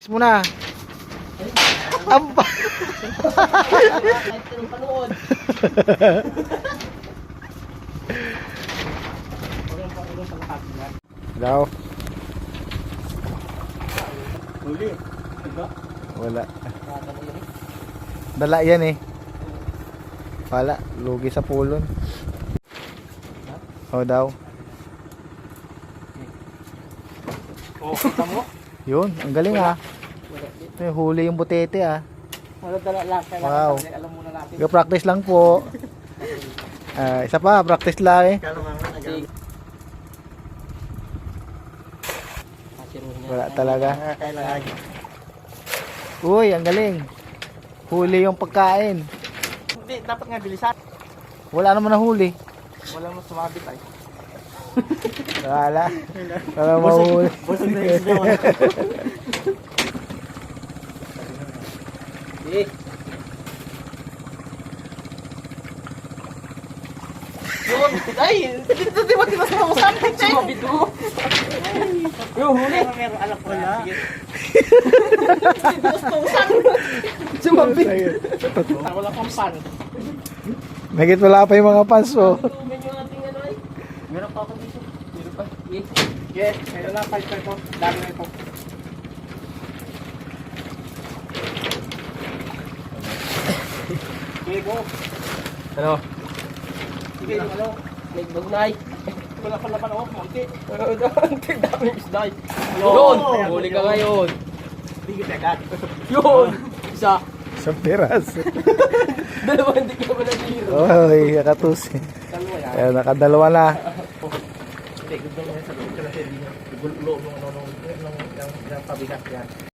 Muna. Amba. Daw. Huli. Wala. Dala yan eh. Wala, lugi sa pulon. Oh daw. Oh, kita mo? Yun, ang galing ah. May huli yung butete ah. Wala dala lang. Wow. Alam muna natin. Practice lang po. Isa pa, practice lang eh. Wala talaga. Kailangan. Uy, ang galing. Huli yung pagkain. Hindi, dapat nga bilisan. Wala naman na huli. Wala mo sumabit ay. Wala. Wala mahuli. Busog na isda. Eh. Yun, ay, dito di ba tinasamasan? Sumabit mo. Yung huli. Meron alam ko na. Sumabit. Wala pang pan. Nagit wala pa yung mga pants oh. Meron pa ako dito. Meron pa. Yes, meron na. Fight ko. Dami na ito. Okay, go. Ano? Sige, yung ano. Nagbagulay. Wala pa naman ako. Munti. Munti. Dami isda. Yun! Huli ka ngayon. Bigit agad. Yun! Isa. Isang piras. Dalawa hindi ka naman nag-hero. Oy, nakatusin. Dalawa yan. Kaya nakadalawa na. Hindi, gusto mo yan sa loob. Kasi hindi nyo. Gulo mo ng pabigat yan.